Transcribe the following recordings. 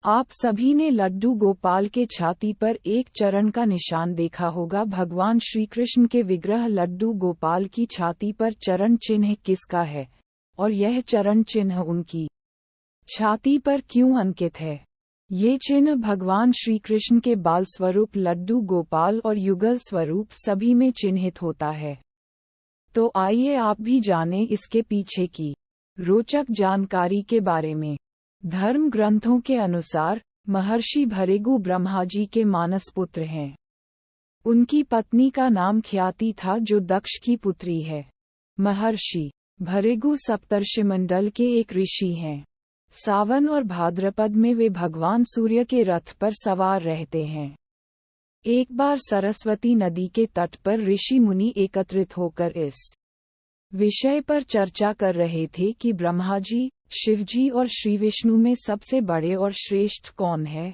आप सभी ने लड्डू गोपाल के छाती पर एक चरण का निशान देखा होगा। भगवान श्री कृष्ण के विग्रह लड्डू गोपाल की छाती पर चरण चिन्ह किसका है, और यह चरण चिन्ह उनकी छाती पर क्यों अंकित है? ये चिन्ह भगवान श्री कृष्ण के बाल स्वरूप लड्डू गोपाल और युगल स्वरूप सभी में चिन्हित होता है। तो आइए आप भी जानें इसके पीछे की रोचक जानकारी के बारे में। धर्म ग्रंथों के अनुसार महर्षि भृगु ब्रह्मा जी के मानस पुत्र हैं। उनकी पत्नी का नाम ख्याति था, जो दक्ष की पुत्री है। महर्षि भृगु सप्तर्षिमंडल के एक ऋषि हैं। सावन और भाद्रपद में वे भगवान सूर्य के रथ पर सवार रहते हैं। एक बार सरस्वती नदी के तट पर ऋषि मुनि एकत्रित होकर इस विषय पर चर्चा कर रहे थे कि ब्रह्मा जी, शिव जी और श्री विष्णु में सबसे बड़े और श्रेष्ठ कौन है।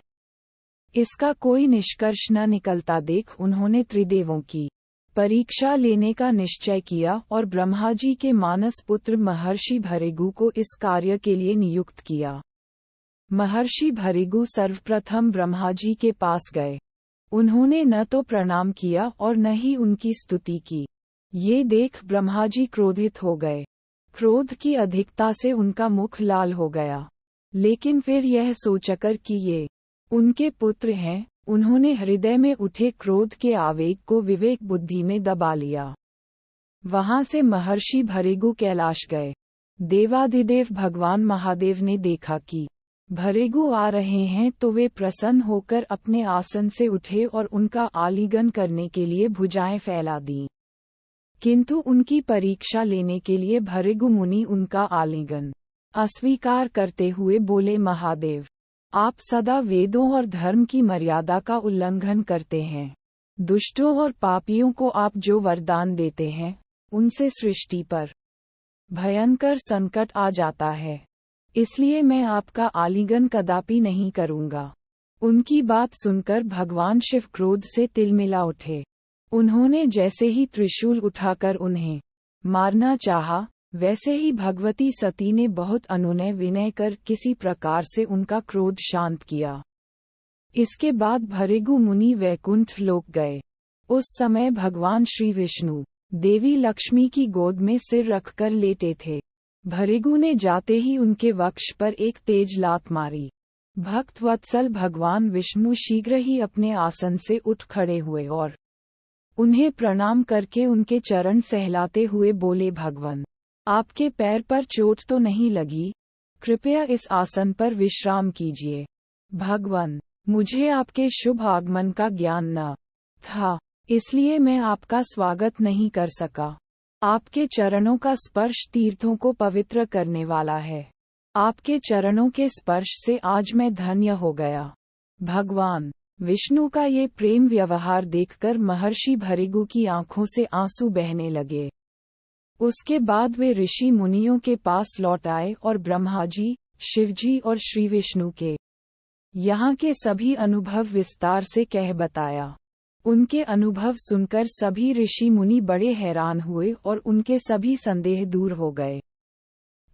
इसका कोई निष्कर्ष न निकलता देख उन्होंने त्रिदेवों की परीक्षा लेने का निश्चय किया और ब्रह्मा जी के मानस पुत्र महर्षि भृगु को इस कार्य के लिए नियुक्त किया। महर्षि भृगु सर्वप्रथम ब्रह्मा जी के पास गए। उन्होंने न तो प्रणाम किया और न ही उनकी स्तुति की। ये देख ब्रह्मा जी क्रोधित हो गए। क्रोध की अधिकता से उनका मुख लाल हो गया। लेकिन फिर यह सोचकर कि ये उनके पुत्र हैं, उन्होंने हृदय में उठे क्रोध के आवेग को विवेक बुद्धि में दबा लिया। वहां से महर्षि भृगु कैलाश गए। देवाधिदेव भगवान महादेव ने देखा कि भृगु आ रहे हैं तो वे प्रसन्न होकर अपने आसन से उठे और उनका आलिंगन करने के लिए भुजाएं फैला दीं। किंतु उनकी परीक्षा लेने के लिए भृगु मुनि उनका आलिंगन अस्वीकार करते हुए बोले, महादेव, आप सदा वेदों और धर्म की मर्यादा का उल्लंघन करते हैं। दुष्टों और पापियों को आप जो वरदान देते हैं, उनसे सृष्टि पर भयंकर संकट आ जाता है। इसलिए मैं आपका आलिंगन कदापि नहीं करूंगा। उनकी बात सुनकर भगवान शिव क्रोध से तिलमिला उठे। उन्होंने जैसे ही त्रिशूल उठाकर उन्हें मारना चाहा, वैसे ही भगवती सती ने बहुत अनुनय विनय कर किसी प्रकार से उनका क्रोध शांत किया। इसके बाद भृगु मुनि वैकुंठ लोक गए। उस समय भगवान श्री विष्णु देवी लक्ष्मी की गोद में सिर रखकर लेटे थे। भृगु ने जाते ही उनके वक्ष पर एक तेज लात मारी। भक्त वत्सल भगवान विष्णु शीघ्र ही अपने आसन से उठ खड़े हुए और उन्हें प्रणाम करके उनके चरण सहलाते हुए बोले, भगवान, आपके पैर पर चोट तो नहीं लगी? कृपया इस आसन पर विश्राम कीजिए। भगवान, मुझे आपके शुभ आगमन का ज्ञान न था, इसलिए मैं आपका स्वागत नहीं कर सका। आपके चरणों का स्पर्श तीर्थों को पवित्र करने वाला है। आपके चरणों के स्पर्श से आज मैं धन्य हो गया। भगवान विष्णु का ये प्रेम व्यवहार देखकर महर्षि भृगु की आंखों से आंसू बहने लगे। उसके बाद वे ऋषि मुनियों के पास लौट आए और ब्रह्मा जी, शिव जी और श्री विष्णु के यहाँ के सभी अनुभव विस्तार से कह बताया। उनके अनुभव सुनकर सभी ऋषि मुनि बड़े हैरान हुए और उनके सभी संदेह दूर हो गए।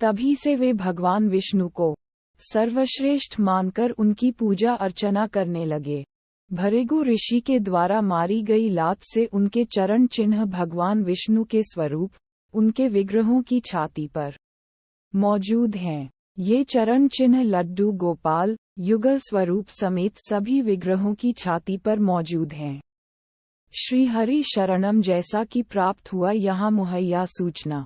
तभी से वे भगवान विष्णु को सर्वश्रेष्ठ मानकर उनकी पूजा अर्चना करने लगे। भृगु ऋषि के द्वारा मारी गई लात से उनके चरण चिन्ह भगवान विष्णु के स्वरूप, उनके विग्रहों की छाती पर मौजूद हैं। ये चरण चिन्ह लड्डू गोपाल, युगल स्वरूप समेत सभी विग्रहों की छाती पर मौजूद हैं। श्री हरि शरणम जैसा कि प्राप्त हुआ यहाँ मुहैया सूचना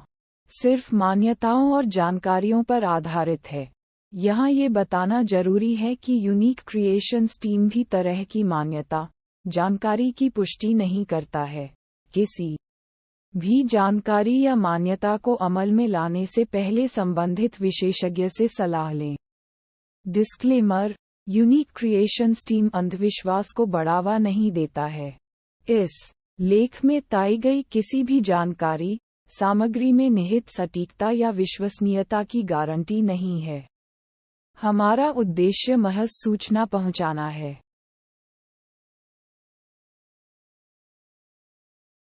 सिर्फ मान्यताओं और जानकारियों पर आधारित है। यहाँ ये बताना जरूरी है कि यूनिक क्रिएशंस टीम भी तरह की मान्यता, जानकारी की पुष्टि नहीं करता है। किसी भी जानकारी या मान्यता को अमल में लाने से पहले संबंधित विशेषज्ञ से सलाह लें। डिस्क्लेमर: यूनिक क्रिएशंस टीम अंधविश्वास को बढ़ावा नहीं देता है। इस लेख में ताई गई किसी भी जानकारी, सामग्री में निहित सटीकता या विश्वसनीयता की गारंटी नहीं है। हमारा उद्देश्य महज सूचना पहुंचाना है।